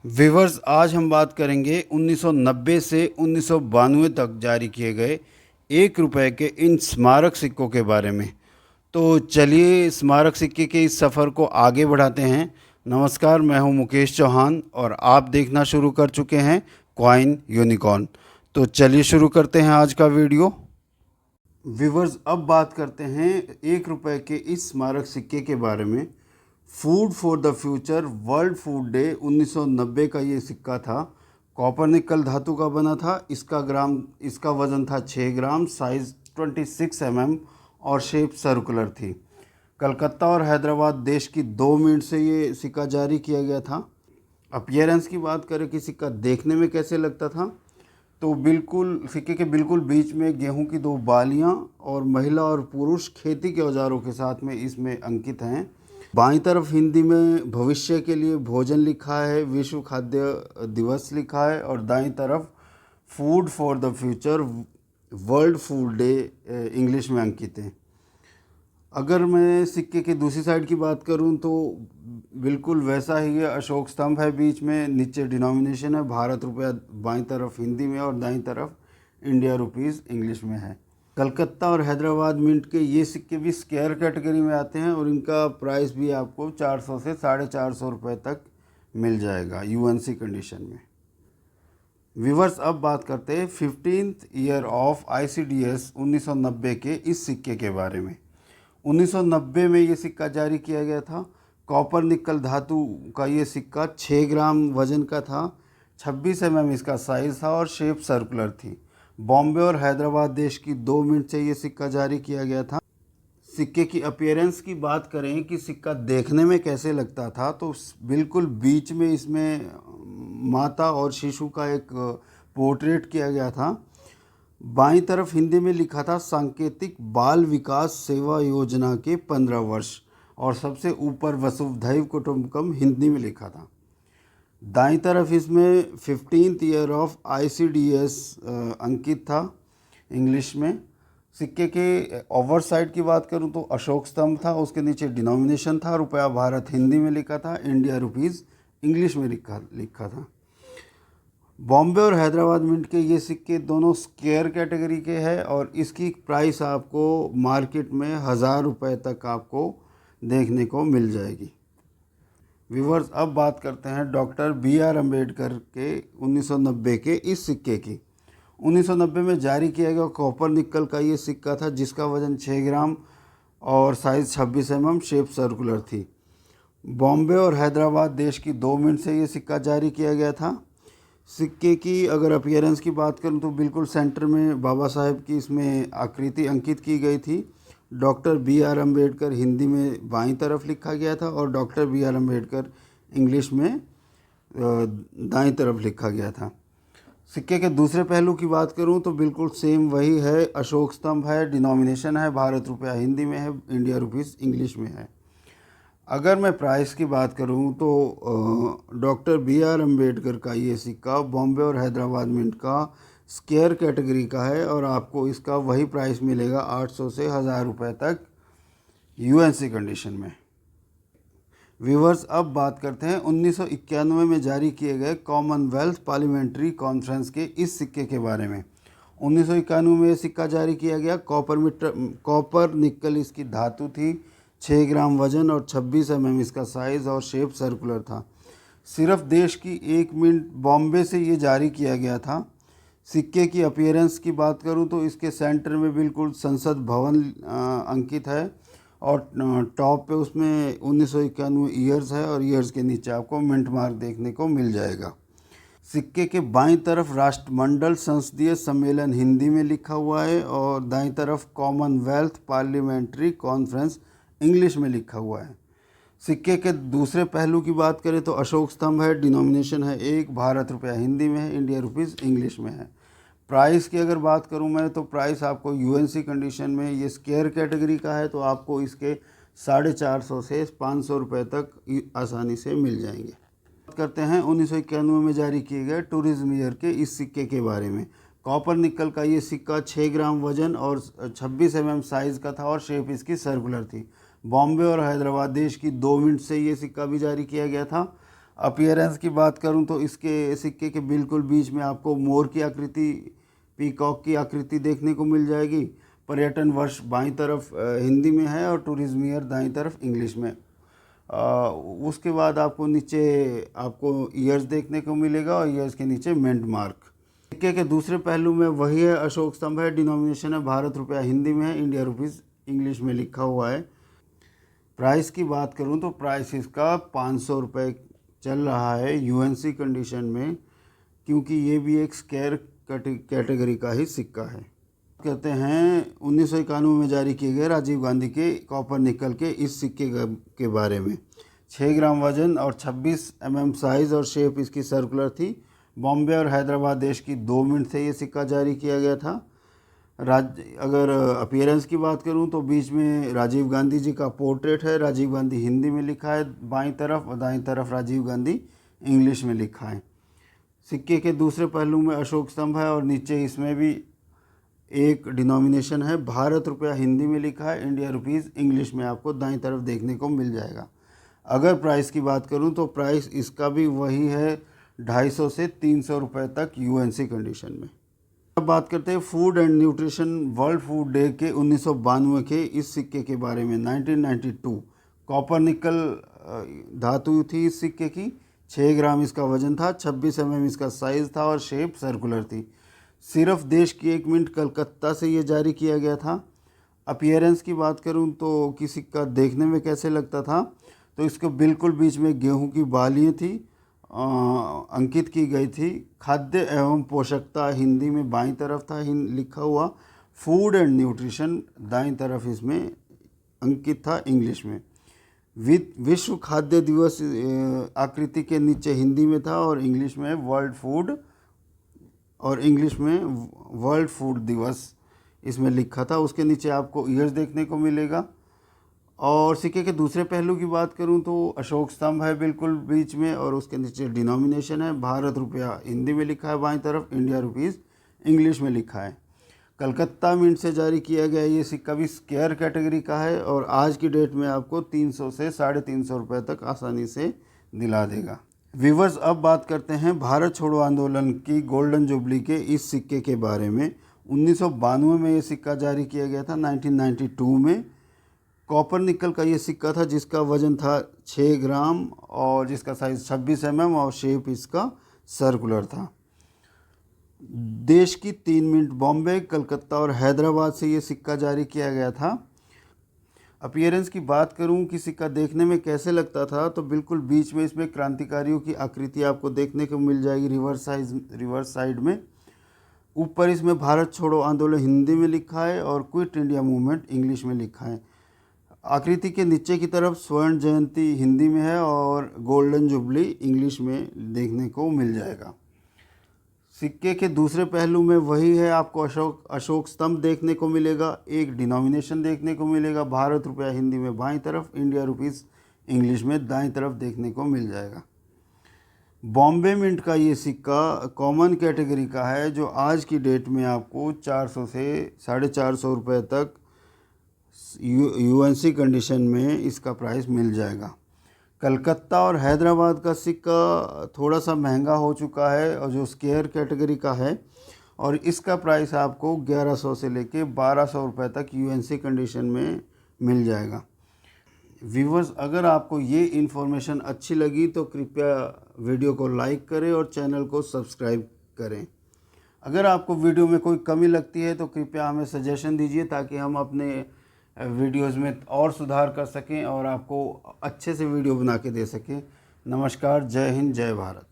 Viewers, आज हम बात करेंगे 1990 से 1992 तक जारी किए गए 1 रुपए के इन स्मारक सिक्कों के बारे में। तो चलिए स्मारक सिक्के के इस सफ़र को आगे बढ़ाते हैं। नमस्कार, मैं हूं मुकेश चौहान और आप देखना शुरू कर चुके हैं कॉइन यूनिकॉर्न। तो चलिए शुरू करते हैं आज का वीडियो। व्यूवर्स, अब बात करते हैं 1 रुपए के इस स्मारक सिक्के के बारे में। Food for the future world food day 1990 का ये सिक्का था। कॉपर निकल धातु का बना था। इसका वज़न था 6 ग्राम, साइज़ 26 और शेप सर्कुलर थी। कलकत्ता और हैदराबाद देश की 2 मिनट से ये सिक्का जारी किया गया था। अपीयरेंस की बात करें कि सिक्का देखने में कैसे लगता था, तो बिल्कुल सिक्के के बिल्कुल बीच में गेहूं की 2 बालियां और महिला और पुरुष खेती के औजारों के साथ में इसमें अंकित हैं। बाईं तरफ हिंदी में भविष्य के लिए भोजन लिखा है, विश्व खाद्य दिवस लिखा है, और दाईं तरफ food for the future world food day English में अंकित है। अगर मैं सिक्के की दूसरी साइड की बात करूं तो बिल्कुल वैसा ही है। अशोक स्तंभ है बीच में, नीचे डिनोमिनेशन है भारत रुपया बाईं तरफ हिंदी में और दाईं तरफ इंडिया रुपीज़ इंग्लिश में है। कलकत्ता और हैदराबाद मिंट के ये सिक्के भी स्क्वायर कैटेगरी में आते हैं और इनका प्राइस भी आपको 400 से 450 रुपये तक मिल जाएगा यूएनसी कंडीशन में। व्यूवर्स, अब बात करते हैं 15th ईयर ऑफ आईसीडीएस 1990 के इस सिक्के के बारे में। 1990 में ये सिक्का जारी किया गया था। कॉपर निकल धातु का ये सिक्का 6 ग्राम वजन का था। 26 इसका साइज़ था और शेप सर्कुलर थी। बॉम्बे और हैदराबाद देश की 2 मिनट से ये सिक्का जारी किया गया था। सिक्के की अपीयरेंस की बात करें कि सिक्का देखने में कैसे लगता था, तो बिल्कुल बीच में इसमें माता और शिशु का एक पोर्ट्रेट किया गया था। बाईं तरफ हिंदी में लिखा था सांकेतिक बाल विकास सेवा योजना के 15 वर्ष, और सबसे ऊपर वसुधैव कुटुंबकम हिंदी में लिखा था। दाईं तरफ इसमें 15th ईयर ऑफ आईसीडीएस अंकित था इंग्लिश में। सिक्के के ओवर साइड की बात करूं तो अशोक स्तंभ था, उसके नीचे डिनोमिनेशन था, रुपया भारत हिंदी में लिखा था, इंडिया रुपीज़ इंग्लिश में लिखा था। बॉम्बे और हैदराबाद मिंट के ये सिक्के दोनों स्क्वायर कैटेगरी के हैं और इसकी प्राइस आपको मार्केट में 1000 रुपये तक आपको देखने को मिल जाएगी। व्यूवर्स, अब बात करते हैं डॉक्टर B.R. अम्बेडकर के 1990 के इस सिक्के की। 1990 में जारी किया गया कॉपर निकल का ये सिक्का था जिसका वज़न 6 ग्राम और साइज़ 26 शेप सर्कुलर थी। बॉम्बे और हैदराबाद देश की 2 मिनट से ये सिक्का जारी किया गया था। सिक्के की अगर अपीयरेंस की बात करूं तो बिल्कुल सेंटर में बाबा साहेब की इसमें आकृति अंकित की गई थी। Doctor B.R. अम्बेडकर हिंदी में बाईं तरफ लिखा गया था और डॉक्टर B.R. अम्बेडकर इंग्लिश में दाईं तरफ लिखा गया था। सिक्के के दूसरे पहलू की बात करूं तो बिल्कुल सेम वही है। अशोक स्तंभ है, डिनोमिनेशन है भारत रुपया हिंदी में है, इंडिया रुपीज़ इंग्लिश में है। अगर मैं प्राइस की बात करूं तो डॉक्टर B.R. अम्बेडकर का ये सिक्का बॉम्बे और हैदराबाद मिंट का स्क्वायर कैटेगरी का है और आपको इसका वही प्राइस मिलेगा 800 से 1000 रुपये तक यूएनसी कंडीशन में। व्यूवर्स, अब बात करते हैं 1991 में जारी किए गए कॉमनवेल्थ पार्लियामेंट्री कॉन्फ्रेंस के इस सिक्के के बारे में। 1991 में ये सिक्का जारी किया गया। कॉपर निकल इसकी धातु थी, 6 ग्राम वजन और 26 इसका साइज़ और शेप सर्कुलर था। सिर्फ देश की 1 मिनट बॉम्बे से ये जारी किया गया था। सिक्के की अपीयरेंस की बात करूं तो इसके सेंटर में बिल्कुल संसद भवन अंकित है और टॉप पे उसमें 1991 ईयर्स है और ईयर्स के नीचे आपको मिंट मार्क देखने को मिल जाएगा। सिक्के के बाईं तरफ राष्ट्रमंडल संसदीय सम्मेलन हिंदी में लिखा हुआ है और दाईं तरफ कॉमनवेल्थ पार्लियामेंट्री कॉन्फ्रेंस इंग्लिश में लिखा हुआ है। सिक्के के दूसरे पहलू की बात करें तो अशोक स्तंभ है, डिनोमिनेशन है 1, भारत रुपया हिंदी में है, इंडिया रुपीज़ इंग्लिश में है। प्राइस की अगर बात करूं मैं तो प्राइस आपको यूएनसी कंडीशन में, ये स्क्वायर कैटेगरी का है तो आपको इसके 450 से 500 रुपये तक आसानी से मिल जाएंगे। बात करते हैं 1991 में जारी किए गए टूरिज्म ईयर के इस सिक्के के बारे में। कॉपर निकल का ये सिक्का 6 ग्राम वजन और 26 साइज़ का था और शेप इसकी सर्कुलर थी। बॉम्बे और हैदराबाद देश की 2 मिनट से ये सिक्का भी जारी किया गया था। अपीयरेंस की बात करूं तो इसके सिक्के के बिल्कुल बीच में आपको मोर की आकृति, पीकॉक की आकृति देखने को मिल जाएगी। पर्यटन वर्ष बाईं तरफ हिंदी में है और टूरिज्म ईयर दाईं तरफ इंग्लिश में। उसके बाद आपको नीचे आपको ईयर्स देखने को मिलेगा और ईयर्स के नीचे मिंट मार्क। सिक्के के दूसरे पहलू में वही है, अशोक स्तंभ है, डिनोमिनेशन है भारत रुपया हिंदी में है, इंडिया रुपीज़ इंग्लिश में लिखा हुआ है। प्राइस की बात करूं तो प्राइस इसका 500 रुपये चल रहा है यूएनसी कंडीशन में, क्योंकि ये भी एक स्क्वायर कैटेगरी का ही सिक्का है। कहते हैं 1991 में जारी किए गए राजीव गांधी के कॉपर निकल के इस सिक्के के बारे में। 6 ग्राम वजन और 26 mm साइज़ और शेप इसकी सर्कुलर थी। बॉम्बे और हैदराबाद देश की 2 मिनट से ये सिक्का जारी किया गया था। अगर अपीयरेंस की बात करूं तो बीच में राजीव गांधी जी का पोर्ट्रेट है। राजीव गांधी हिंदी में लिखा है बाईं तरफ और दाईं तरफ राजीव गांधी इंग्लिश में लिखा है। सिक्के के दूसरे पहलू में अशोक स्तंभ है और नीचे इसमें भी एक डिनोमिनेशन है, भारत रुपया हिंदी में लिखा है, इंडिया रुपीज़ इंग्लिश में आपको दाईं तरफ देखने को मिल जाएगा। अगर प्राइस की बात करूं तो प्राइस इसका भी वही है 250 से 300 रुपये तक यूएनसी कंडीशन में। अब बात करते हैं food and nutrition world food day के 1992 के इस सिक्के के बारे में। 1992 कॉपर निकल धातु थी इस सिक्के की। 6 ग्राम इसका वजन था, 26 mm इसका साइज़ था और शेप सर्कुलर थी। सिर्फ देश की 1 मिनट कलकत्ता से ये जारी किया गया था। अपीयरेंस की बात करूं तो कि सिक्का देखने में कैसे लगता था, तो इसके बिल्कुल बीच में गेहूं की बालियाँ थी, अंकित की गई थी। खाद्य एवं पोषकता हिंदी में बाईं तरफ था लिखा हुआ, फूड एंड न्यूट्रिशन दाईं तरफ इसमें अंकित था इंग्लिश में। विश्व खाद्य दिवस आकृति के नीचे हिंदी में था और इंग्लिश में वर्ल्ड फूड दिवस इसमें लिखा था। उसके नीचे आपको ईयर्स देखने को मिलेगा। और सिक्के के दूसरे पहलू की बात करूं तो अशोक स्तंभ है बिल्कुल बीच में और उसके नीचे डिनोमिनेशन है, भारत रुपया हिंदी में लिखा है बाईं तरफ, इंडिया रुपीज़ इंग्लिश में लिखा है। कलकत्ता मिंट से जारी किया गया ये सिक्का भी स्क्वायर कैटेगरी का है और आज की डेट में आपको 300 से 350 रुपये तक आसानी से दिला देगा। व्यूवर्स, अब बात करते हैं भारत छोड़ो आंदोलन की गोल्डन जुबली के इस सिक्के के बारे में। 1992 में ये सिक्का जारी किया गया था। 1992 में कॉपर निकल का ये सिक्का था जिसका वजन था 6 ग्राम और जिसका साइज़ 26 mm और शेप इसका सर्कुलर था। देश की 3 मिनट बॉम्बे, कलकत्ता और हैदराबाद से ये सिक्का जारी किया गया था। अपीयरेंस की बात करूं कि सिक्का देखने में कैसे लगता था, तो बिल्कुल बीच में इसमें क्रांतिकारियों की आकृति आपको देखने को मिल जाएगी रिवर्स साइड में। ऊपर इसमें भारत छोड़ो आंदोलन हिंदी में लिखा है और क्विट इंडिया मूवमेंट इंग्लिश में लिखा है। आकृति के नीचे की तरफ स्वर्ण जयंती हिंदी में है और गोल्डन जुबली इंग्लिश में देखने को मिल जाएगा। सिक्के के दूसरे पहलू में वही है, आपको अशोक स्तंभ देखने को मिलेगा, एक डिनोमिनेशन देखने को मिलेगा, भारत रुपया हिंदी में बाईं तरफ, इंडिया रुपीज़ इंग्लिश में दाईं तरफ देखने को मिल जाएगा। बॉम्बे मिंट का ये सिक्का कॉमन कैटेगरी का है जो आज की डेट में आपको 400 से 450 रुपये तक यूएनसी कंडीशन में इसका प्राइस मिल जाएगा। कलकत्ता और हैदराबाद का सिक्का थोड़ा सा महंगा हो चुका है और जो स्क्वायर कैटेगरी का है और इसका प्राइस आपको 1100 से लेके 1200 रुपये तक यूएनसी कंडीशन में मिल जाएगा। व्यूवर्स, अगर आपको ये इन्फॉर्मेशन अच्छी लगी तो कृपया वीडियो को लाइक करें और चैनल को सब्सक्राइब करें। अगर आपको वीडियो में कोई कमी लगती है तो कृपया हमें सजेशन दीजिए ताकि हम अपने वीडियोज़ में और सुधार कर सकें और आपको अच्छे से वीडियो बना के दे सकें। नमस्कार, जय हिंद, जय भारत।